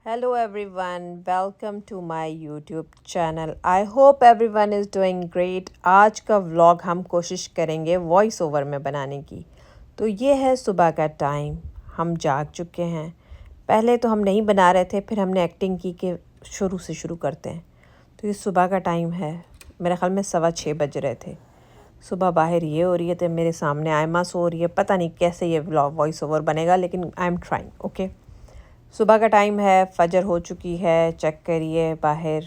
Hello everyone, welcome to my YouTube channel. I hope everyone is doing great. आज का vlog हम कोशिश करेंगे वॉइस ओवर में बनाने की। तो ये है सुबह का टाइम, हम जाग चुके हैं। पहले तो हम नहीं बना रहे थे, फिर हमने एक्टिंग की कि शुरू से शुरू करते हैं। तो ये सुबह का टाइम है, मेरे ख्याल में 6:15 बज रहे थे। सुबह बाहर ये हो रही है, तो मेरे सामने आयमा सो रही है। पता नहीं कैसे ये व्लॉग वॉइस ओवर बनेगा, लेकिन आई एम ट्राइंग। ओके, सुबह का टाइम है, फजर हो चुकी है। चेक करिए, बाहर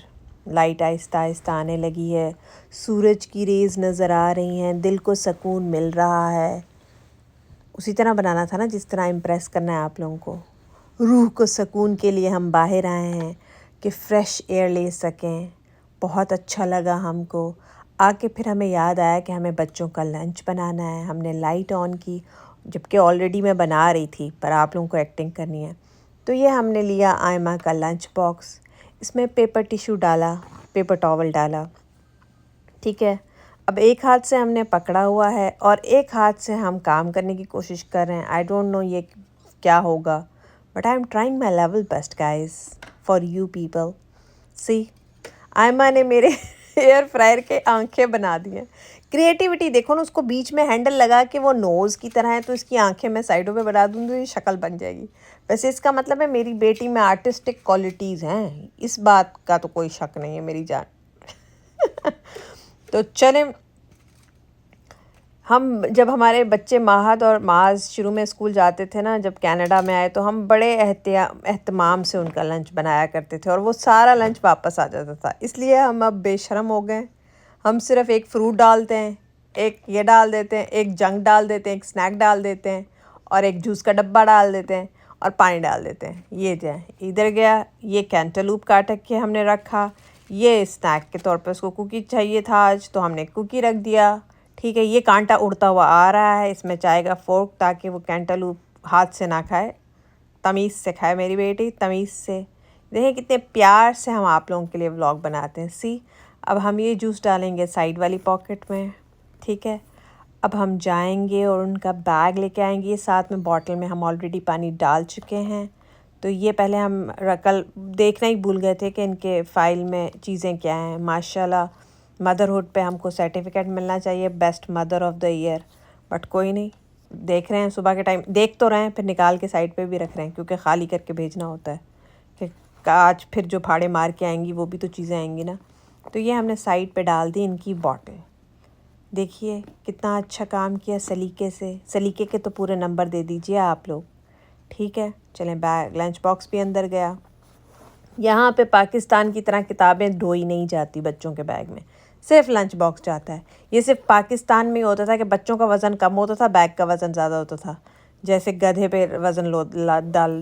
लाइट आहिस्ता आहिस्ता आने लगी है, सूरज की रेज़ नज़र आ रही हैं, दिल को सुकून मिल रहा है। उसी तरह बनाना था ना जिस तरह इम्प्रेस करना है आप लोगों को। रूह को सुकून के लिए हम बाहर आए हैं कि फ़्रेश एयर ले सकें। बहुत अच्छा लगा हमको आके। फिर हमें याद आया कि हमें बच्चों का लंच बनाना है। हमने लाइट ऑन की, जबकि ऑलरेडी मैं बना रही थी, पर आप लोगों को एक्टिंग करनी है। तो ये हमने लिया आयमा का लंच बॉक्स, इसमें पेपर टिश्यू डाला, पेपर टॉवल डाला। ठीक है, अब एक हाथ से हमने पकड़ा हुआ है और एक हाथ से हम काम करने की कोशिश कर रहे हैं। आई डोंट नो ये क्या होगा, but I am trying my level best guys for you people. See, आयमा ने मेरे एयर फ्रायर के आंखें बना दी हैं। क्रिएटिविटी देखो ना, उसको बीच में हैंडल लगा के वो नोज़ की तरह है, तो इसकी आंखें मैं साइडों पे बना दूँ तो ये शक्ल बन जाएगी। वैसे इसका मतलब है मेरी बेटी में आर्टिस्टिक क्वालिटीज़ हैं, इस बात का तो कोई शक नहीं है मेरी जान। तो चलें, हम जब हमारे बच्चे माहद और माज शुरू में स्कूल जाते थे ना, जब कनाडा में आए, तो हम बड़े एहतमाम से उनका लंच बनाया करते थे और वो सारा लंच वापस आ जाता था। इसलिए हम अब बेशरम हो गए। हम सिर्फ एक फ्रूट डालते हैं, एक ये डाल देते हैं, एक जंक डाल देते हैं, एक स्नैक डाल देते हैं और एक जूस का डब्बा डाल देते हैं और पानी डाल देते हैं। ये जाए इधर गया, ये कैंटलूप काट के हमने रखा, ये स्नैक के तौर पे उसको कुकी चाहिए था आज, तो हमने कुकी रख दिया। ठीक है, ये कांटा उड़ता हुआ आ रहा है, इसमें चाहेगा फोर्क ताकि वो कैंटलूप हाथ से ना खाए, तमीज़ से खाए मेरी बेटी, तमीज़ से। देखें कितने प्यार से हम आप लोगों के लिए व्लॉग बनाते हैं। सी, अब हम ये जूस डालेंगे साइड वाली पॉकेट में। ठीक है, अब हम जाएंगे और उनका बैग लेके आएंगे। साथ में बॉटल में हम ऑलरेडी पानी डाल चुके हैं। तो ये पहले हम कल देखना ही भूल गए थे कि इनके फ़ाइल में चीज़ें क्या हैं। माशाल्लाह, मदरहुड पे हमको सर्टिफिकेट मिलना चाहिए, best mother of the year. But कोई नहीं, देख रहे हैं सुबह के टाइम, देख तो रहे हैं, फिर निकाल के साइड पे भी रख रहे हैं, क्योंकि ख़ाली करके भेजना होता है कि आज फिर जो फाड़े मार के आएंगी वो भी तो चीज़ें आएंगी ना। तो ये हमने साइड पे डाल दी इनकी बॉटल। देखिए कितना अच्छा काम किया सलीके से। सलीके के तो पूरे नंबर दे दीजिए आप लोग। ठीक है, चलें, बैग लंच बॉक्स भी अंदर गया। यहाँ पे पाकिस्तान की तरह किताबें ढोई नहीं जाती बच्चों के बैग में, सिर्फ लंच बॉक्स जाता है। ये सिर्फ पाकिस्तान में ही होता था कि बच्चों का वज़न कम होता था, बैग का वज़न ज़्यादा होता था, जैसे गधे पे वज़न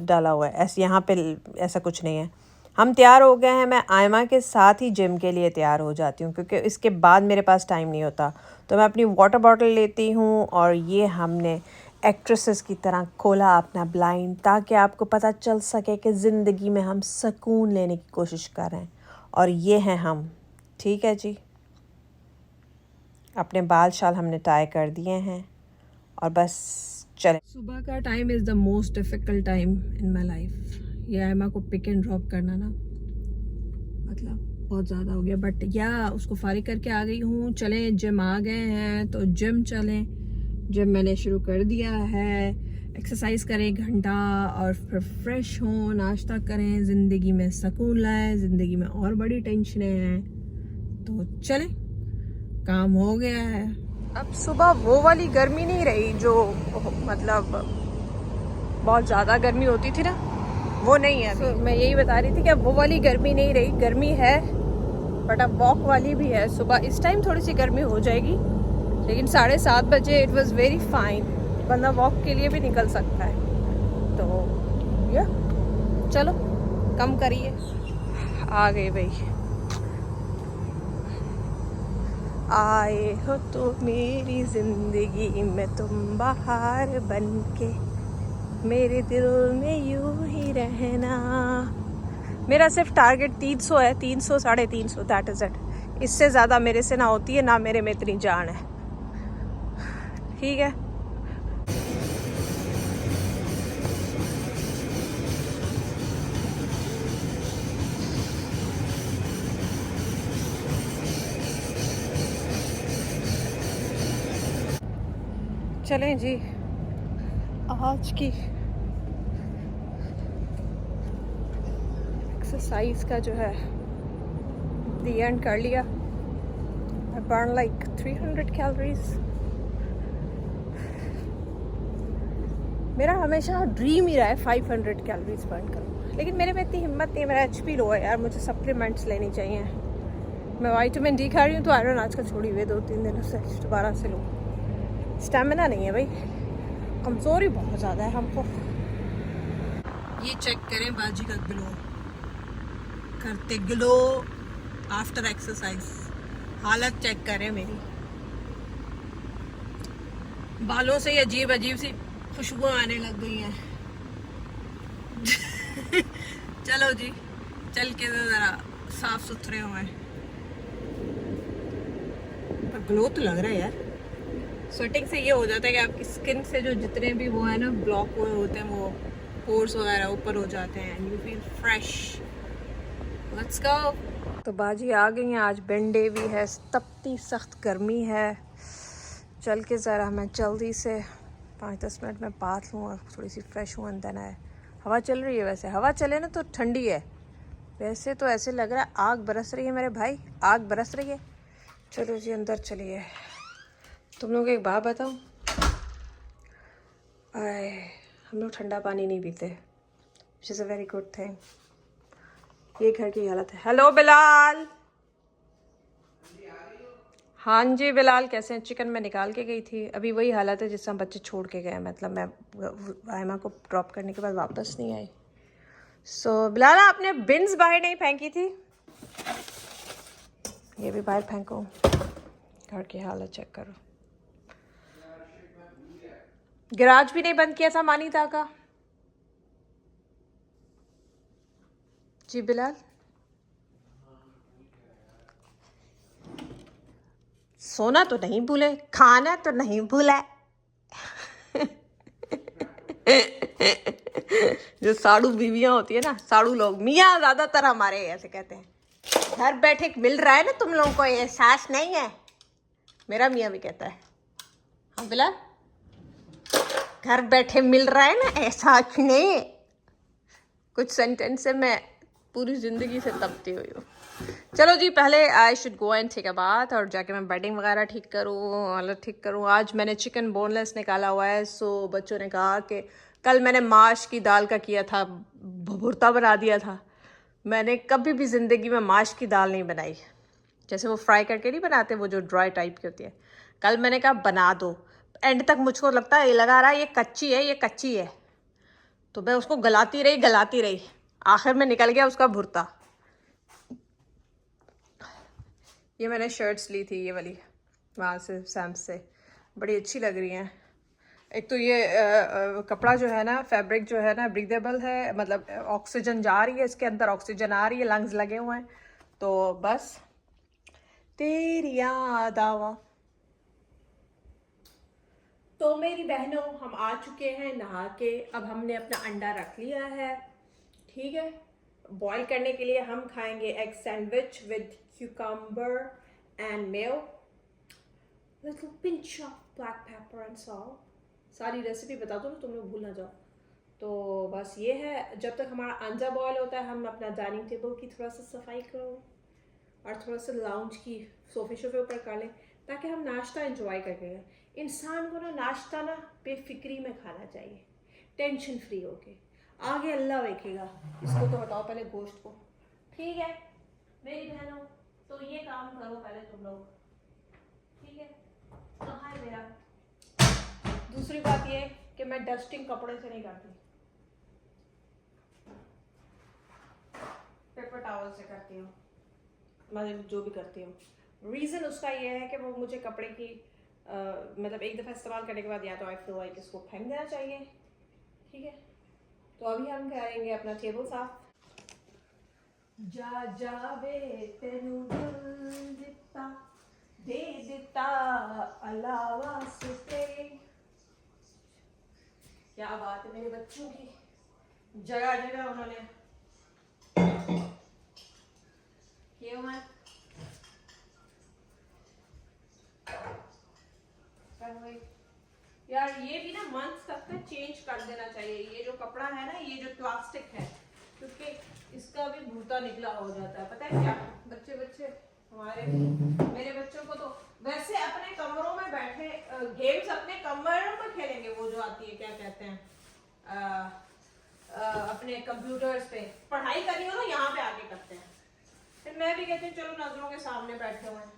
डाला हुआ है। ऐसे यहाँ पे ऐसा कुछ नहीं है। हम तैयार हो गए हैं। मैं आयमा के साथ ही जिम के लिए तैयार हो जाती हूँ, क्योंकि इसके बाद मेरे पास टाइम नहीं होता। तो मैं अपनी वाटर बॉटल लेती हूँ और ये हमने एक्ट्रेसेस की तरह खोला अपना ब्लाइंड, ताकि आपको पता चल सके कि ज़िंदगी में हम सुकून लेने की कोशिश कर रहे हैं, और ये हैं हम। ठीक है जी, अपने बाल शाल हमने टाई कर दिए हैं और बस चलें। सुबह का time is the most difficult time in my life. ये आयमा को पिक एंड ड्रॉप करना ना, मतलब बहुत ज़्यादा हो गया, बट या उसको फारिग करके आ गई हूँ। चलें, जिम आ गए हैं तो जिम चलें। जिम मैंने शुरू कर दिया है। एक्सरसाइज करें 1 घंटा और फिर फ्रेश हों, नाश्ता करें, ज़िंदगी में सुकून लाएं। ज़िंदगी में और बड़ी टेंशनें हैं, तो चलें, काम हो गया है। अब सुबह वो वाली गर्मी नहीं रही जो मतलब बहुत ज़्यादा गर्मी होती थी ना, वो नहीं है। तो मैं यही बता रही थी कि अब वो वाली गर्मी नहीं रही। गर्मी है, बट अब वॉक वाली भी है। सुबह इस टाइम थोड़ी सी गर्मी हो जाएगी, लेकिन 7:30 बजे इट वाज वेरी फाइन। बंदा वॉक के लिए भी निकल सकता है। तो या चलो, कम करिए। आ गए भाई, आए हो तो मेरी ज़िंदगी में तुम बाहर बन के, मेरे दिल में यूं ही रहना। मेरा सिर्फ टारगेट 300 है, 300 350, दैट इज़ इट। इससे ज़्यादा मेरे से ना होती है, ना मेरे में इतनी जान है। ठीक है, चलें जी आज की एक्सरसाइज का जो है दी एंड कर लिया। I burn like 300 calories. मेरा हमेशा ड्रीम ही रहा है 500 कैलोरीज बर्न करूँ, लेकिन मेरे में इतनी हिम्मत नहीं है। मेरा HP लो है यार, मुझे सप्लीमेंट्स लेनी चाहिए। मैं विटामिन D खा रही हूँ तो आयरन आजकल छोड़ी हुई 2-3 दिनों से, दोबारा से लूँ। स्टेमिना नहीं है भाई, कमज़ोरी बहुत ज़्यादा है हमको। ये चेक करें बाजी का ग्लो, करते ग्लो आफ्टर एक्सरसाइज। हालत चेक करें मेरी, बालों से अजीब अजीब सी खुशबू आने लग गई हैं। चलो जी चल के ज़रा साफ सुथरे हुए, पर ग्लो तो लग रहा है यार। स्वेटिंग से ये हो जाता है कि आपकी स्किन से जो जितने भी वो है ना ब्लॉक हुए होते हैं, वो पोर्स वगैरह ऊपर हो जाते हैं and you feel fresh. Let's go. तो बाजी आ गई हैं, आज बेंडे भी है, तपती सख्त गर्मी है। चल के ज़रा मैं जल्दी से 5-10 मिनट में बात लूँ और थोड़ी सी फ्रेश हूँ। अंदर है, हवा चल रही है। वैसे हवा चले ना तो ठंडी है, वैसे तो ऐसे लग रहा है आग बरस रही है मेरे भाई, आग बरस रही है। चलो जी अंदर चलिए। तुम लोग एक बात बताऊँ, हम लोग ठंडा पानी नहीं पीते, which is a very good thing. ये घर की हालत है। हेलो बिलाल। हाँ जी बिलाल, कैसे हैं? चिकन में निकाल के गई थी, अभी वही हालत है जिस तरह बच्चे छोड़ के गए। मतलब मैं आयमा को ड्रॉप करने के बाद वापस नहीं आई। सो बिलाल आपने बिन्स बाहर नहीं फेंकी थी, ये भी बाहर फेंको। घर की हालत चेक करो। गैराज भी नहीं बंद किया था मानीता का। जी बिलाल, सोना तो नहीं भूले, खाना तो नहीं भूला। जो साड़ू बीवियां होती है ना, साड़ू लोग, मियाँ ज्यादातर हमारे ऐसे कहते हैं, घर बैठे मिल रहा है ना तुम लोगों को, एहसास नहीं है। मेरा मियाँ भी कहता है, हाँ बिलाल घर बैठे मिल रहा है ना, एहसास नहीं है। कुछ सेंटेंस से मैं पूरी ज़िंदगी से तपती हुई हूँ। चलो जी पहले आई शुड गो एंड ठीक है बात, और जाके मैं बेडिंग वगैरह ठीक करूँ, हालत ठीक करूँ। आज मैंने चिकन बोनलेस निकाला हुआ है। सो बच्चों ने कहा कि कल मैंने माश की दाल का किया था, भुर्ता बना दिया था। मैंने कभी भी ज़िंदगी में माश की दाल नहीं बनाई, जैसे वो फ्राई करके नहीं बनाते, वो जो ड्राई टाइप की होती है। कल मैंने कहा बना दो, एंड तक मुझको लगता है, ये लगा रहा है ये कच्ची है, ये कच्ची है, तो मैं उसको गलाती रही, आखिर में निकल गया उसका भुर्ता। ये मैंने शर्ट्स ली थी, ये वाली वहाँ से सैम्स से, बड़ी अच्छी लग रही हैं। एक तो ये कपड़ा जो है ना, फैब्रिक जो है ना, ब्रीदेबल है, मतलब ऑक्सीजन जा रही है इसके अंदर, ऑक्सीजन आ रही है, लंग्स लगे हुए हैं। तो बस तेरी याद आवा। तो मेरी बहनों हम आ चुके हैं नहा के, अब हमने अपना अंडा रख लिया है, ठीक है। बॉईल करने के लिए हम खाएंगे egg sandwich with cucumber and mayo, little pinch of black pepper and salt। सारी रेसिपी बता दो ना, तुम लोग भूल ना जाओ। तो बस ये है, जब तक हमारा अंडा बॉयल होता है हम अपना डाइनिंग टेबल की थोड़ा सा सफाई करो और थोड़ा सा लाउंज की सोफे शोफे ऊपर कर लें, ताकि हम नाश्ता एंजॉय करके। इंसान को ना नाश्ता ना बेफिक्री में खाना चाहिए, टेंशन फ्री होके, आगे अल्लाह देखेगा। इसको तो हटाओ पहले गोश्त को, ठीक है मेरी बहनों। तो ये काम करो पहले तुम लोग, ठीक है। कहाँ है मेरा? दूसरी बात ये कि मैं डस्टिंग कपड़े से नहीं करती, पेपर टॉवल से करती हूँ, मतलब जो भी करती हूँ। रीज़न उसका ये है कि वो मुझे कपड़े की मतलब एक दफ़ा इस्तेमाल करने के बाद या तो आई फील लाइक इसको फेंक देना चाहिए, ठीक है। तो अभी हम करेंगे अपना टेबल साफ। जा जावे तेनू दिल दिता, दे दिता अलावा सुते। क्या बात है मेरे बच्चों की, जगह जगह उन्होंने किए हुए हैं। यार ये भी ना मंथ तक ना चेंज कर देना चाहिए, ये जो कपड़ा है ना, ये जो प्लास्टिक है, क्योंकि इसका भी भूता निकला हो जाता है। पता है क्या, बच्चे हमारे, मेरे बच्चों को तो वैसे अपने कमरों में बैठे गेम्स अपने कमरों में खेलेंगे, वो जो आती है क्या कहते हैं अपने कंप्यूटर्स पे पढ़ाई करनी हो ना, यहाँ पे आके करते हैं। फिर मैं भी कहती हूँ चलो नजरों के सामने बैठे हुए हैं,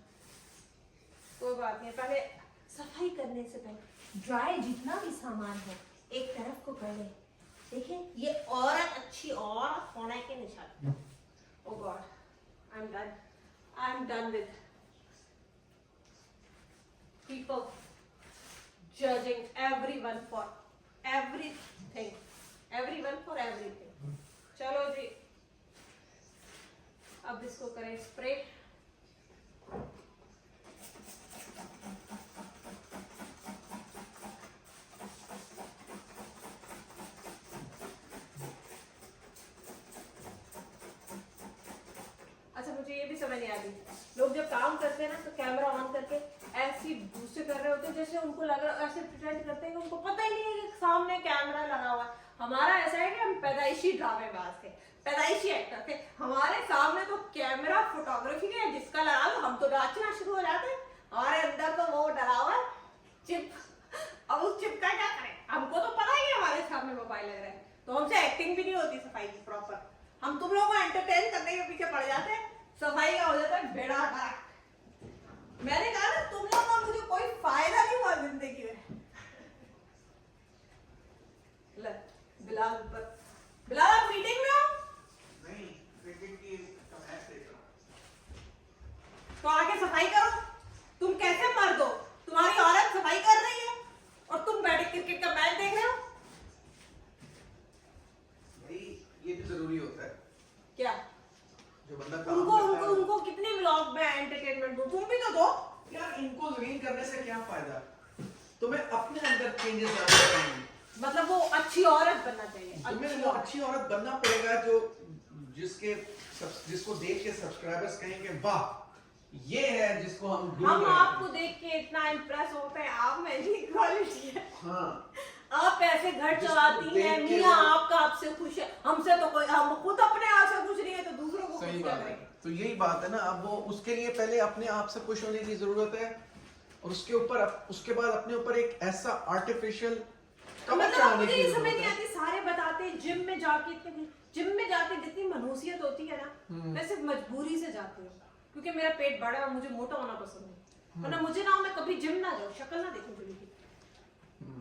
कोई बात नहीं, पहले सफाई करने से पहले ड्राई जितना भी सामान है एक तरफ को कर ले। देखिए ये औरत अच्छी औरत होने के निशान। Oh god, I am done with people judging everyone for everything, everyone for everything. चलो जी, अब इसको करें स्प्रे। अच्छा मुझे ये भी समझ नहीं आती, लोग जब काम करते हैं ना तो कैमरा ऑन करके ऐसी दूसरे कर रहे होते हैं जैसे उनको लग रहा है, ऐसे प्रिटेंड करते हैं कि उनको पता ही नहीं है कि सामने कैमरा लगा हुआ है। हमारा ऐसा है कि हम पैदाइशी ड्रामेबाज थे, पैदाइशी एक्टर थे, हमारे सामने तो कैमरा फोटोग्राफी है जिसका लगा लो हम तो नाचना शुरू हो जाते हैं। हमारे अंदर तो वो डरा हुआ है चिप, अब उस चिप का क्या करें, हमको तो पता ही है हमारे सामने मोबाइल लग रहा है, तो हमसे एक्टिंग भी नहीं होती सफाई की प्रॉपर, हम तुम लोगों को एंटरटेन करने के पीछे पड़ जाते हैं, सफाई का हो जाता है बेड़ा गर्क। मैंने कहा ना तुम लोगों का मुझे कोई फायदा नहीं हुआ जिंदगी में। बिलाल ऊपर, बिलाल आप मीटिंग में हो? नहीं, क्रिकेट की मैच देख रहा हूं। तो आके सफाई करो, तुम कैसे मर्द हो, तुम्हारी औरत सफाई कर रही है और तुम बैठे क्रिकेट का मैच देख रहे हो। भाई ये भी जरूरी होता है, क्या जो बंदा काम उनको करता है। उनको कितने व्लॉग में एंटरटेनमेंट दो, तुम भी तो दो यार इनको जलील करने से क्या फायदा, तुम्हें अपने अंदर चेंजेस लाने चाहिए। मतलब वो अच्छी औरत बनना चाहिए, तुम्हें वो अच्छी औरत बनना पड़ेगा जो जिसको देख के सब्सक्राइबर्स कहेंगे वाह ये है जिसको हम ढूंढ हम रहे थे। आपको देख के इतना इम्प्रेस होते हैं, आप में ही क्वालिटी है। हाँ, आप ऐसे घर चलाती हैं, मियां आपका आपसे खुश है, हमसे तो कोई, हम खुद अपने आप से खुश नहीं है तो दूसरों को सही खुश बात कर है। रहे हैं। तो यही बात है ना, अब वो उसके लिए पहले अपने आप से खुश होने की जरूरत है, और उसके बाद अपने ऊपर एक ऐसा आर्टिफिशियल मतलब मुझे ये समझ नहीं आती, सारे बताते हैं जिम में जाके जितनी मनहूसियत होती है ना, मैं सिर्फ मजबूरी से जाती हूँ क्योंकि मेरा पेट बड़ा है और मुझे मोटा होना पसंद है, वरना मुझे ना मैं कभी जिम ना जाऊँ, शक्ल ना देखूं जिम की,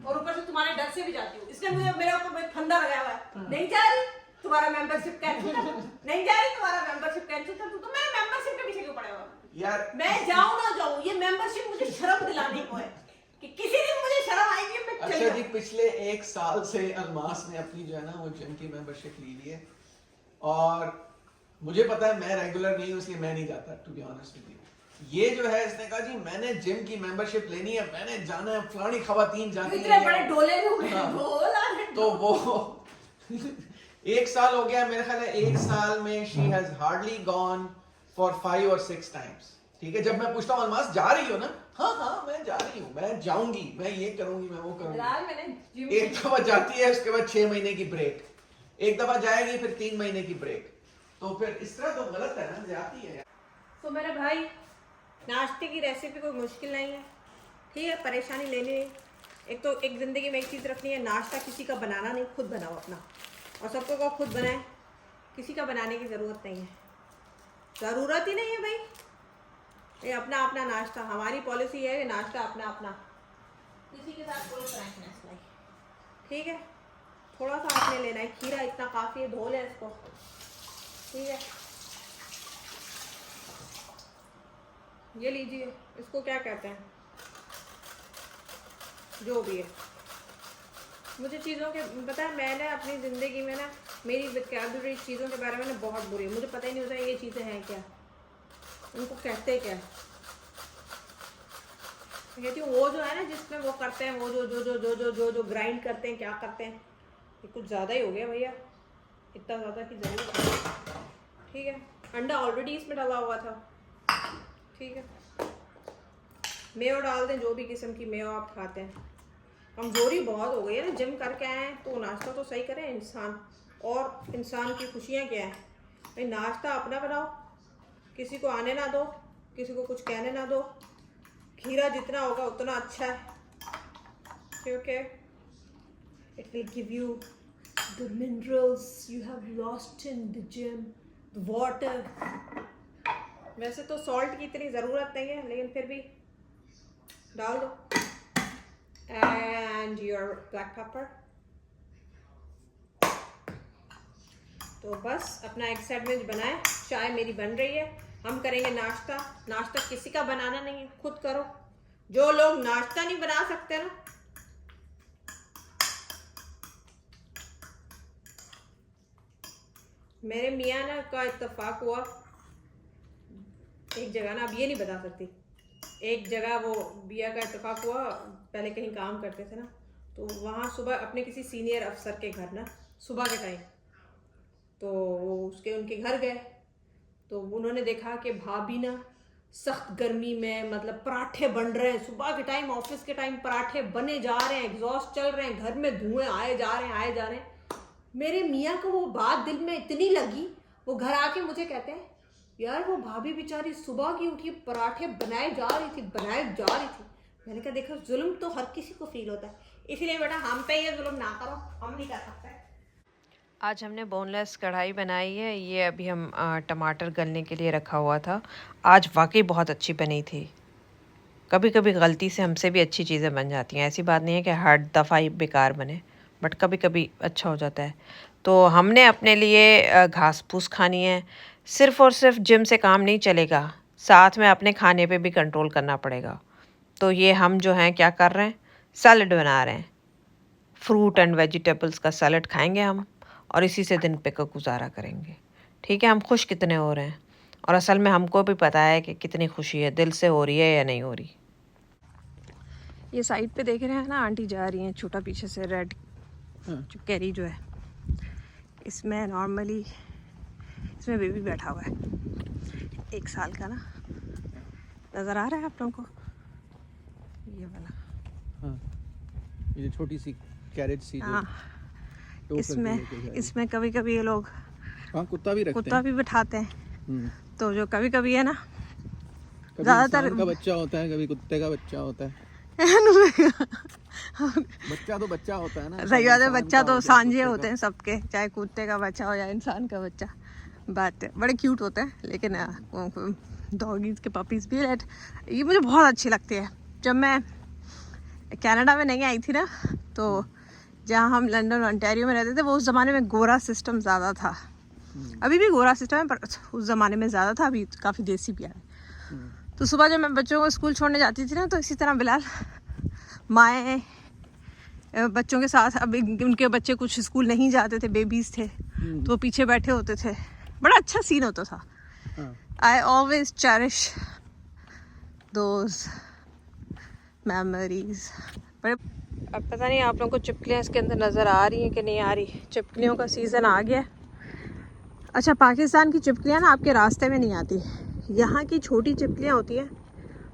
और ऊपर से तुम्हारे डर से भी जाती हूँ, इसलिए मुझे मेरे ऊपर फंदा लगाया हुआ है, नहीं जा रही तुम्हारा मेंबरशिप कैंसिल कर, नहीं जा रही तुम्हारा मेंबरशिप कैंसिल कर, तो मेरे मेंबरशिप के पीछे क्यों पड़े हो यार। मैं जाऊँ ना जाऊँ, ये मेंबरशिप मुझे शर्म दिलाने को है कि किसी दिन मुझे शर्म आएगी मैं चली अच्छा जी, जाऊँ। पिछले 1 साल से अलमास ने अपनी जो है ना वो जिम की मेंबरशिप ली ली है, और मुझे पता है मैं रेगुलर नहीं हूँ इसलिए मैं नहीं जाता, to be honest with you. ये जो है इसने कहा जी मैंने जिम की मेंबरशिप लेनी है, मैंने जाना है, फलानी खवातीन जाती इतने बड़े है। डोले लोग हाँ। डोला है। तो वो 1 साल हो गया मेरे ख्याल है, 1 साल में she has hardly gone for 5 or 6 times. ठीक है, जब मैं पूछता हूँ अलमास जा रही हो ना, हाँ मैं जा रही हूँ, मैं जाऊंगी, मैं ये करूंगी, मैं वो करूंगी। यार मैंने जिम एक दफा जाती है, उसके बाद 6 महीने की ब्रेक, एक दफा जाएगी फिर 3 महीने की ब्रेक, तो फिर इस तरह तो गलत है ना, जाती है। तो मेरे भाई नाश्ते की रेसिपी कोई मुश्किल नहीं है, ठीक है, परेशानी लेनी नहीं। एक तो एक ज़िंदगी में एक चीज़ रखनी है, नाश्ता किसी का बनाना नहीं, खुद बनाओ अपना, और सबको को खुद बनाए, किसी का बनाने की ज़रूरत नहीं है, ज़रूरत ही नहीं है भाई। ये अपना अपना नाश्ता, हमारी पॉलिसी है कि नाश्ता अपना अपना, किसी के साथ कोई फ्रैंकनेस नहीं, ठीक है। थोड़ा सा आपने लेना है, खीरा इतना काफ़ी है, धो लें इसको, ठीक है। ये लीजिए, इसको क्या कहते हैं, जो भी है। मुझे चीज़ों के पता है, मैंने अपनी ज़िंदगी में ना मेरी वोकैबुलरी चीज़ों के बारे में ना बहुत बुरी है, मुझे पता ही नहीं होता ये चीज़ें हैं क्या, उनको कहते क्या है। कहती हूँ वो जो है ना जिसमें वो करते हैं, वो जो जो जो जो जो जो जो ग्राइंड करते हैं, क्या करते हैं, ये कुछ ज़्यादा ही हो गया भैया, इतना ज़्यादा की ज़रूरत है, ठीक है। अंडा ऑलरेडी इसमें डाला हुआ था, ठीक है। मेयो डाल दें, जो भी किस्म की मेयो आप खाते हैं, कमज़ोरी बहुत हो गई है ना, जिम करके आए हैं तो नाश्ता तो सही करें इंसान। और इंसान की खुशियाँ क्या है भाई, नाश्ता अपना बनाओ, किसी को आने ना दो, किसी को कुछ कहने ना दो। खीरा जितना होगा उतना अच्छा है, क्योंकि it will give you the minerals you have lost in the gym, the water. वैसे तो सॉल्ट की इतनी ज़रूरत नहीं है, लेकिन फिर भी डाल दो। And your black pepper. तो बस अपना एक सैंडविच बनाए, चाय मेरी बन रही है, हम करेंगे नाश्ता। नाश्ता किसी का बनाना नहीं है, खुद करो। जो लोग नाश्ता नहीं बना सकते ना, मेरे मियाँ ना का इत्तेफाक हुआ एक जगह ना, अब ये नहीं बता सकती, एक जगह वो बिया का इत्तेफाक हुआ, पहले कहीं काम करते थे ना, तो वहाँ सुबह अपने किसी सीनियर अफसर के घर ना सुबह के टाइम, तो वो उनके घर गए, तो उन्होंने देखा कि भाभी ना सख्त गर्मी में मतलब पराठे बन रहे हैं सुबह के टाइम, ऑफिस के टाइम पराठे बने जा रहे हैं, एग्जॉस्ट चल रहे हैं, घर में धुएं आए जा रहे हैं। मेरे मियाँ को वो बात दिल में इतनी लगी, वो घर आके मुझे कहते हैं, यार वो भाभी बेचारी सुबह की उठी पराठे बनाए जा रही थी। मैंने कहा देखो, जुल्म तो हर किसी को फील होता है, इसलिए बेटा हम पे ये जुल्म ना करो, हम नहीं कर सकते। आज हमने बोनलेस कढ़ाई बनाई है, ये अभी हम टमाटर गलने के लिए रखा हुआ था। आज वाकई बहुत अच्छी बनी थी। कभी कभी गलती से हमसे भी अच्छी चीज़ें बन जाती हैं, ऐसी बात नहीं है कि हर दफ़ा ही बेकार बने, बट कभी कभी अच्छा हो जाता है। तो हमने अपने लिए घास फूस खानी है, सिर्फ़ और सिर्फ जिम से काम नहीं चलेगा, साथ में अपने खाने पे भी कंट्रोल करना पड़ेगा। तो ये हम जो हैं क्या कर रहे हैं, सैलड बना रहे हैं, फ्रूट एंड वेजिटेबल्स का सैलड खाएंगे हम, और इसी से दिन पे का गुजारा करेंगे। ठीक है, हम खुश कितने हो रहे हैं, और असल में हमको भी पता है कि कितनी खुशी है, दिल से हो रही है या नहीं हो रही। ये साइड पे देख रहे हैं ना, आंटी जा रही हैं, छोटा पीछे से रेड जो कैरी जो है, इसमें नॉर्मली इसमें बेबी बैठा हुआ है, 1 साल का ना, नज़र आ रहा है आप लोगों को ये वाला? हाँ, ये छोटी सी कैरेज सी। हाँ, इसमें कभी कभी ये लोग कुत्ता भी बिठाते हैं। तो जो कभी कभी है ना, ज़्यादातर का बच्चा होता है, कभी कुत्ते का बच्चा होता है। बच्चा तो बच्चा होता है ना, सही बात है, बच्चा तो सांझे होते हैं सबके, चाहे कुत्ते का बच्चा हो या इंसान का बच्चा, बट बड़े क्यूट होते हैं। लेकिन डॉगीज़ के पपीज़ भी ये मुझे बहुत अच्छी लगती है। जब मैं कनाडा में नहीं आई थी ना, तो जहाँ हम लंदन ओंटारियो में रहते थे, वो उस ज़माने में गोरा सिस्टम ज़्यादा था। अभी भी गोरा सिस्टम है, पर उस ज़माने में ज़्यादा था, अभी काफ़ी देसी भी है। तो सुबह जब मैं बच्चों को स्कूल छोड़ने जाती थी ना, तो इसी तरह बिलाल माएँ बच्चों के साथ, अब उनके बच्चे कुछ स्कूल नहीं जाते थे, बेबीज़ थे, तो पीछे बैठे होते थे, बड़ा अच्छा सीन होता था। I always cherish those memories. बड़े अब पता नहीं आप लोगों को चिपकलियाँ इसके अंदर नज़र आ रही हैं कि नहीं आ रही। चिपकलियों का सीज़न आ गया। अच्छा, पाकिस्तान की चिपकलियाँ ना आपके रास्ते में नहीं आती, यहाँ की छोटी चिपकलियाँ होती हैं,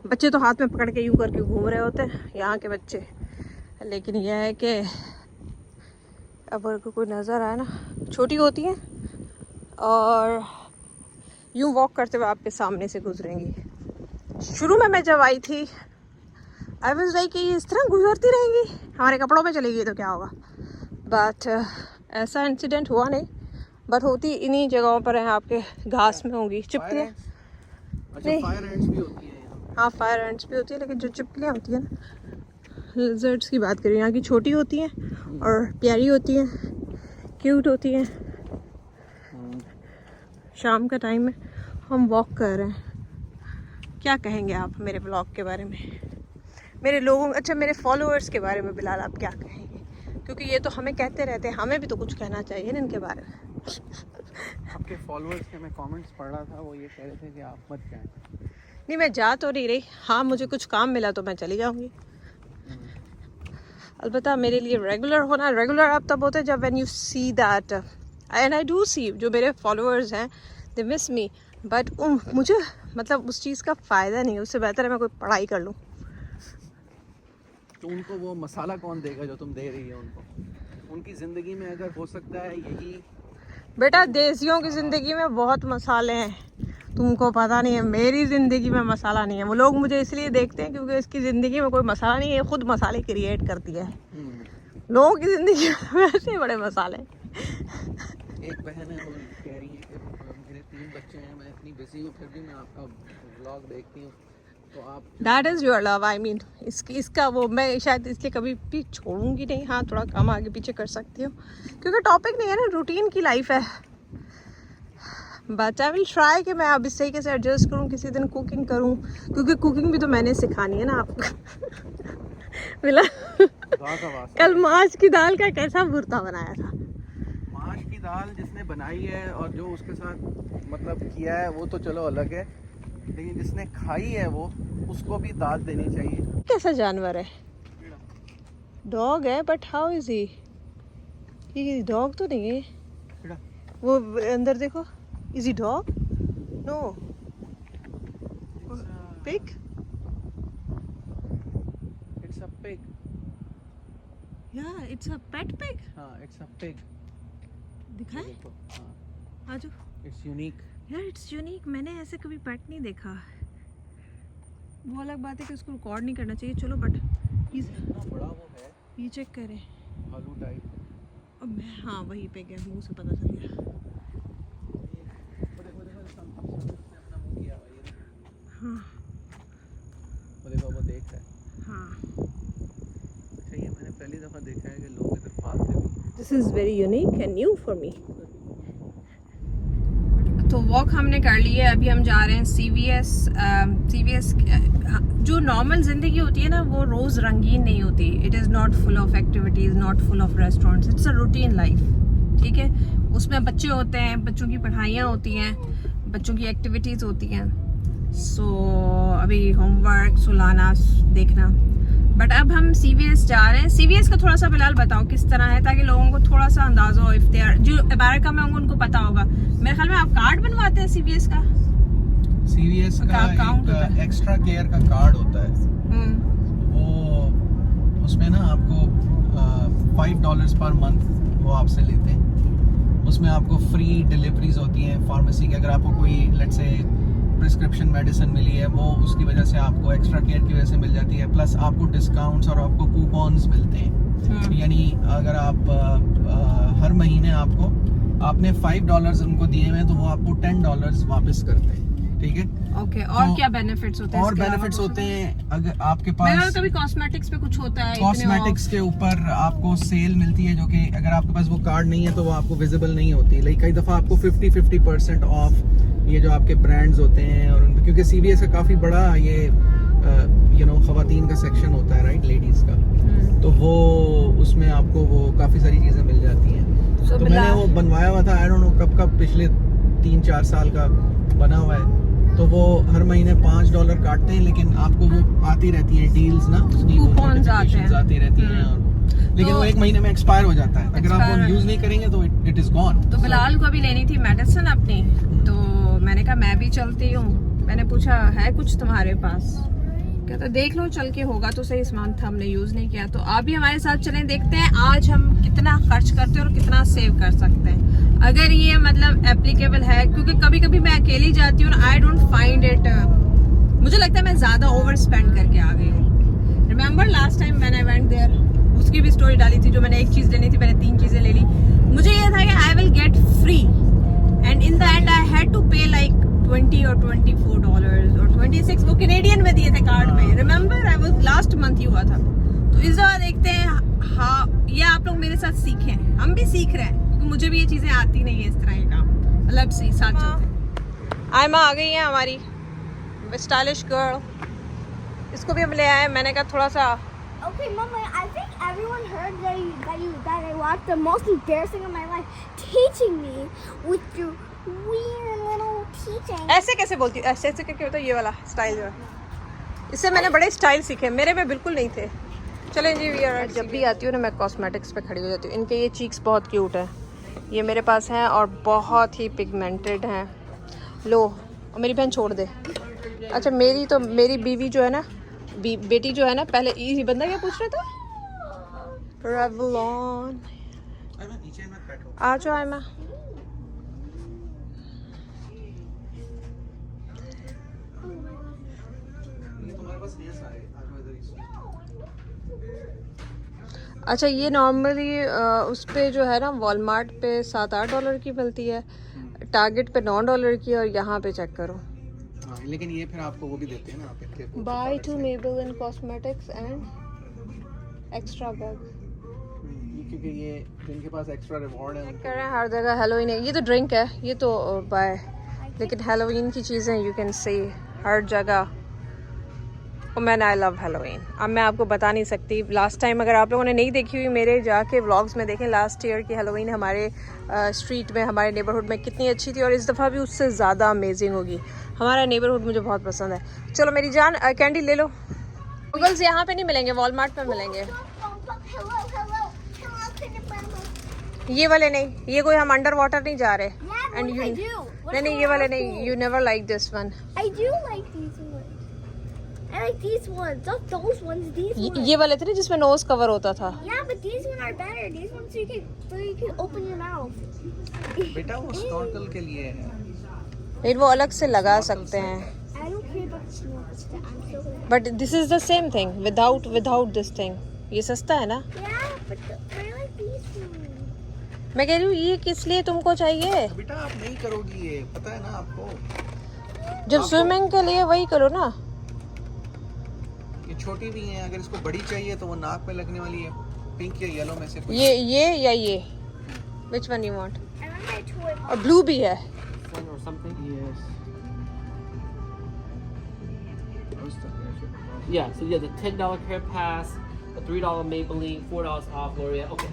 बच्चे तो हाथ में पकड़ के यूँ करके घूम रहे होते हैं यहाँ के बच्चे। लेकिन यह है कि अब अगर कोई नज़र आए ना, छोटी होती हैं और यूँ वॉक करते हुए आपके सामने से गुजरेंगी। शुरू में मैं जब आई थी, आई वाज लाइक कि इस तरह गुजरती रहेंगी, हमारे कपड़ों में चलेगी तो क्या होगा, बट ऐसा इंसिडेंट हुआ नहीं। बट होती इन्हीं जगहों पर है, आपके घास में होंगी चिपकलियाँ। नहीं, फायर एंट्स भी होती है यहाँ। हाँ, फायर एंट्स भी होती है, लेकिन जो चिपकलियाँ होती हैं ना, लिजर्ड्स की बात करें, यहाँ की छोटी होती हैं और प्यारी होती हैं, क्यूट होती हैं। शाम का टाइम में हम वॉक कर रहे हैं। क्या कहेंगे आप मेरे ब्लॉग के बारे में, मेरे लोगों, अच्छा मेरे फॉलोअर्स के बारे में बिलाल, आप क्या कहेंगे? क्योंकि ये तो हमें कहते रहते हैं, हमें भी तो कुछ कहना चाहिए ना इनके बारे में। आपके फॉलोअर्स के मैं कमेंट्स पढ़ रहा था, वो ये कह रहे थे कि आप मत जाएं। नहीं, मैं जा तो नहीं रही, हाँ मुझे कुछ काम मिला तो मैं चली जाऊँगी। अलबत्ता मेरे लिए रेगुलर आप तब होते हैं जब when you see that, and I do see, जो मेरे फॉलोअर्स हैं दे मिस मी, बट मुझे मतलब उस चीज़ का फ़ायदा नहीं है, उससे बेहतर है मैं कोई पढ़ाई कर लूँ। तो उनको वो मसाला कौन देगा जो तुम दे रही है उनको? उनकी ज़िंदगी में अगर हो सकता है यही। बेटा देसियों की ज़िंदगी में बहुत मसाले हैं, तुमको पता नहीं है। मेरी ज़िंदगी में मसाला नहीं है। वो लोग मुझे इसलिए देखते हैं क्योंकि इसकी ज़िंदगी में कोई मसाला नहीं है, खुद मसाले क्रिएट करती है। लोगों की ज़िंदगी में वैसे बड़े मसाले। एक बहन है वो कह रही है कि मेरे 3 बच्चे हैं, मैं इतनी बिजी हूँ फिर भी मैं आपका व्लॉग देखती हूँ, तो आप that is your love. I mean इसका वो मैं शायद इसलिए कभी भी छोड़ूंगी नहीं। हाँ थोड़ा कम आगे पीछे कर सकती हूँ क्योंकि टॉपिक नहीं है ना, रूटीन की लाइफ है। बट आई विल ट्राई कि मैं अब इस तरीके से एडजस्ट करूँ, किसी दिन कुकिंग करूँ, क्योंकि कुकिंग भी तो मैंने सिखानी है ना आपको। मिला कल माश की दाल का कैसा भुर्ता बनाया था। माश की दाल जिसने बनाई है और जो उसके साथ मतलब किया है वो तो चलो अलग है, लेकिन जिसने खाई है वो उसको भी दाद देनी चाहिए। कैसा जानवर है? डॉग है, बट हाउ इज ही? ये डॉग तो नहीं है। वो अंदर देखो, is he dog? No, pig. It's a pig. या इट्स अ पेट पिग। हाँ इट्स अ पिग। दिखाए? हाँ आजो। It's unique. यार इट्स यूनिक, मैंने ऐसे कभी पेट नहीं देखा। वो अलग बात है कि उसको रिकॉर्ड नहीं करना चाहिए, चलो, बट इतना बड़ा वो है, ये चेक करें। भालू टाइप। अब हाँ वही पे गया, मुंह से पता चल गया। हाँ वो देखो वो देख रहा है। हाँ, अच्छा ये मैंने पहली दफ़ा देखा है कि लोग इधर पालते भी। This is very unique and new for me. तो वॉक हमने कर ली है, अभी हम जा रहे हैं CVS। जो नॉर्मल ज़िंदगी होती है ना वो रोज़ रंगीन नहीं होती। It is not full of activities, not full of restaurants, it's a routine life. ठीक है, उसमें बच्चे होते हैं, बच्चों की पढ़ाइयाँ होती हैं, बच्चों की एक्टिविटीज़ होती हैं। सो अभी होमवर्क सुलाना देखना, बट अब हम CVS जा रहे हैं। CVS का थोड़ा सा बिलाल बताओ किस तरह है, ताकि लोगों को थोड़ा सा अंदाजा हो। इफ दे आर जो अमेरिका में होंगे उनको पता होगा। मेरे ख्याल में आप कार्ड बनवाते हैं CVS का। CVS का एक एक्स्ट्रा केयर का कार्ड होता है। वो उसमें ना आपको $5 पर मंथ वो आपसे लेते हैं। उसमें आपको फ्री डिलीवरीज होती हैं फार्मेसी की। अगर आपको कोई लेट्स से प्रिस्क्रिप्शन मेडिसिन मिली है वो उसकी वजह से आपको एक्स्ट्रा केयर की वजह से मिल जाती है, प्लस आपको डिस्काउंट्स और आपको कूपन्स मिलते हैं। यानी अगर आप हर महीने आपने $5 उनको दिए हुए हैं तो वो आपको $10 वापस करते हैं। ठीक है, ओके। और तो क्या बेनिफिट्स होते हैं? और बेनिफिट्स होते हैं अगर आपके पास कभी कॉस्मेटिक्स पे कुछ होता है, कॉस्मेटिक्स के ऊपर आपको सेल मिलती है, जो कि अगर आपके पास वो कार्ड नहीं है तो वो आपको विजिबल नहीं होती। लाइक कई दफ़ा आपको 50% ऑफ ये जो आपके ब्रांड्स होते हैं, और क्योंकि CVS का काफ़ी बड़ा ये ख़वातीन का सेक्शन होता है, राइट, लेडीज़ का, तो वो उसमें आपको वो काफ़ी सारी चीज़ें मिल जाती हैं। तो मैंने वो बनवाया हुआ था, आई डोंट नो कब पिछले 3-4 साल का बना हुआ है। तो वो हर महीने $5 काटते हैं, लेकिन आपको वो आती रहती है डील्स ना, उसकी कूपन्स आती रहती हैं, लेकिन वो 1 महीने में एक्सपायर हो जाता है। अगर आप वो यूज नहीं करेंगे तो इट इज गॉन। तो बिलाल को अभी लेनी थी मेडिसिन अपनी, तो मैंने कहा मैं भी चलती हूँ। मैंने पूछा है कुछ तुम्हारे पास? कहता देख लो चल के, होगा तो सही। इस मंथ हमने यूज नहीं किया, तो आप भी हमारे साथ चलें, देखते हैं आज हम कितना खर्च करते हैं और कितना सेव कर सकते हैं, अगर ये मतलब एप्लीकेबल है। क्योंकि कभी कभी मैं अकेली जाती हूँ, आई डोंट फाइंड इट, मुझे लगता है मैं ज्यादा ओवर स्पेंड करके आ गई हूँ। Remember last time when I went there, उसकी भी स्टोरी डाली थी, जो मैंने एक चीज लेनी थी मैंने 3 चीजें ले ली। मुझे ये था कि I will get free, and in the end I had to pay like $20 or $24 और 26 वो कैनेडियन में दिए थे कार्ड में। Remember I was last month ही हुआ था। तो इस बार देखते हैं। हाँ, ये आप लोग मेरे साथ सीखें, हम भी सीख रहे हैं, क्योंकि मुझे भी ये चीजें आती नहीं है इस तरह का। अलग से साथ चलते। आयमा आ गई है हमारी स्टाइलिश गर्ल, इसको भी हम ले आए। मैंने कहा थोड़ा सा Okay, Mama, I think everyone heard that I watched the most embarrassing of my life, teaching me with your weird little teaching. ऐसे कैसे बोलती हूँ, ऐसे करके होता है ये वाला स्टाइल जो है, इससे मैंने बड़े स्टाइल सीखे, मेरे में बिल्कुल नहीं थे। चलें जी, जब भी आती हूँ ना मैं कॉस्मेटिक्स पे खड़ी हो जाती हूँ। इनके ये चीक्स बहुत क्यूट है, ये मेरे पास हैं और बहुत ही पिगमेंटेड हैं। लो, और मेरी बहन छोड़ दे। अच्छा मेरी बीवी जो है ना बेटी जो है ना, पहले ये बंदा क्या पूछ रहा था? रेवलॉन। नीचे मत बैठो। आ जाओ आयमा। ये तुम्हारे पास नहीं है सारे, आ जाओ इधर ही। अच्छा, ये नॉर्मली उस पे जो है ना वॉलमार्ट पे $7-8 की मिलती है, टारगेट पे $9 की, और यहाँ पे चेक करो। हाँ, लेकिन ये फिर आपको वो भी देते हैं ना, आप इतने by two Maybelline cosmetics and extra bag. क्योंकि ये जिनके पास एक्स्ट्रा रिवॉर्ड है चेक कर रहे हैं हर जगह हेलोवीन है। ये तो ड्रिंक है, ये तो बाय, लेकिन हेलोवीन की चीज़ें यू कैन सी हर जगह। और मैन आई लव हेलोवीन। अब मैं आपको बता नहीं सकती, लास्ट टाइम अगर आप लोगों ने नहीं देखी हुई मेरे जाके व्लॉग्स में देखें, लास्ट ईयर की हेलोवीन हमारे स्ट्रीट में, हमारे नेबरहुड में कितनी अच्छी थी, और इस दफ़ा भी उससे ज़्यादा अमेजिंग होगी। हमारा नेबरहुड मुझे बहुत पसंद है। चलो मेरी जान, कैंडी ले लो। गूगल्स यहाँ पे नहीं मिलेंगे, वॉलमार्ट पे मिलेंगे। ये वाले नहीं, ये कोई हम अंडर वाटर नहीं जा रहे। एंड यू नहीं, ये वाले नहीं, you never like this one. I do like these ones. I like these ones, not those ones. These ones. ये वाले थे ना जिसमें नोज कवर होता था। Yeah, but these ones are better. These ones so you can open your mouth. बेटा वो snorkel के लिए है। लेकिन वो अलग से लगा सकते हैं। I don't care about the snorkels. I'm so good. But this is the same thing without this thing. ये सस्ता है ना। Yeah, but I like these ones. मैं कह रही हूँ ये किस लिए तुमको चाहिए? बेटा आप नहीं करोगी ये, पता है ना आपको। जब स्विमिंग के लिए वही करो ना। ये छोटी भी हैं, अगर इसको बड़ी चाहिए तो वो नाक पे लगने वाली है, पिंक या येलो में से कोई। ये या ये, which one you want? I want my toy. और ब्लू भी है। or something. Yes. Yeah, so you have the $10 Care Pass, the $3 Maybelline, $4 off L'Oreal. Okay.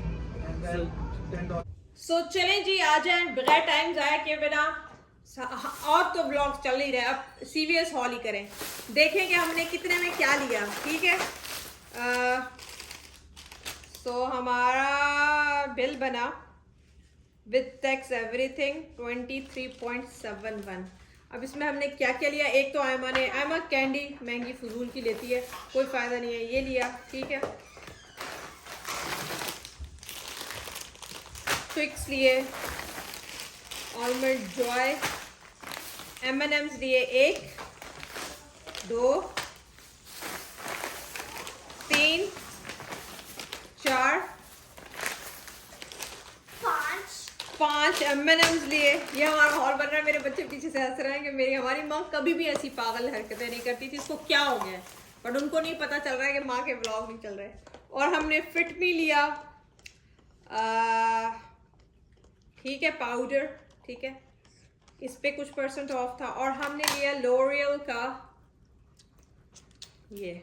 And then $10. सो चलें जी, आ जाएं बगैर टाइम ज़ाया किए बिना। और तो ब्लॉग चल ही रहे, अब सीवीएस हॉल ही करें, देखें कि हमने कितने में क्या लिया। ठीक है, सो हमारा बिल बना विद टैक्स एवरीथिंग 23.71। अब इसमें हमने क्या क्या लिया? एक तो आयमा कैंडी महंगी फजूल की लेती है, कोई फ़ायदा नहीं है, ये लिया। ठीक है, ट्विक्स लिए, आलमंड जॉय, M&M's लिए 1, 2, 3, 4, 5 M&M's लिए। ये हमारा हॉल बन रहा है। मेरे बच्चे पीछे से हंस रहे हैं कि हमारी माँ कभी भी ऐसी पागल हरकतें नहीं करती थी, इसको क्या हो गया है? बट उनको नहीं पता चल रहा है कि माँ के ब्लॉग नहीं चल रहे। और हमने फिट मी लिया, ठीक है, पाउडर, ठीक है, इस पे कुछ % ऑफ था। और हमने लिया लोरियल का, ये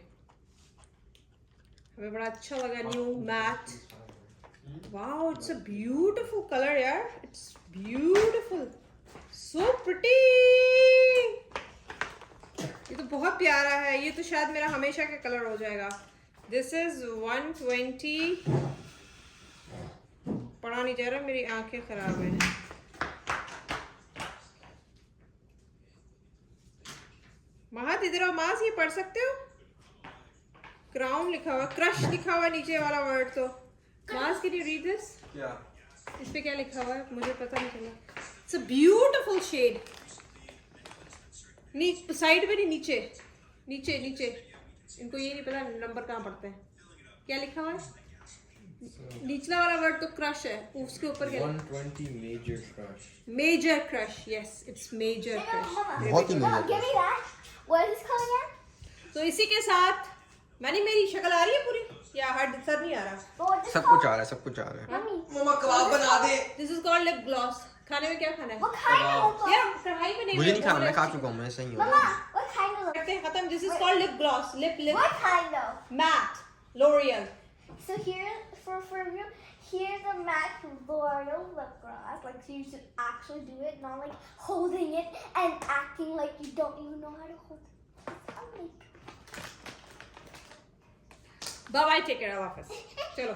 हमें बड़ा अच्छा लगा, new matte. Wow, it's a beautiful colour यार, इट्स ब्यूटीफुल, सो प्रिटी। ये तो बहुत प्यारा है, ये तो शायद मेरा हमेशा का कलर हो जाएगा। This is 120। पढ़ा नहीं जा रहा, मेरी आंखें खराब हैं। महत इधर आओ, मास ये पढ़ सकते हो? क्राउन लिखा हुआ, क्रश लिखा हुआ नीचे वाला वर्ड। तो मास, कैन यू रीड दिस? क्या? इस पे क्या लिखा हुआ है मुझे पता नहीं चला। It's a beautiful shade. Side में नहीं, नीचे नीचे नीचे। इनको ये नहीं पता नंबर कहाँ पड़ते हैं। क्या लिखा हुआ है? निचला वाला वर्ड तो क्रश है, उसके ऊपर क्या? 120 major crush. Major crush, yes, it's major crush. बहुत ही Mama, major give me that. What is this color again? तो इसी के साथ मेरी शक्ल आ रही है पूरी, या हर सर नहीं आ रहा? But what this सब color? कुछ आ रहा है, सब कुछ आ रहा है। Mommy, मम्मा कबाब बना दे। This is called lip gloss. खाने में क्या खाना है? what kind of lip gloss? यार कढ़ाई में नहीं, मुझे नहीं खाना, मैं खा चुका हूँ, मैं सही हूँ। Mama, what kind of lip? करते हैं खत्म। This is called lip gloss, lip What kind of? Matte, L'Oreal. So here, for you, here's a matte L'Oreal lip gloss. Like, so you should actually do it, not like holding it and acting like you don't even know how to hold it. I'm like, bye bye, take care, वापस चलो।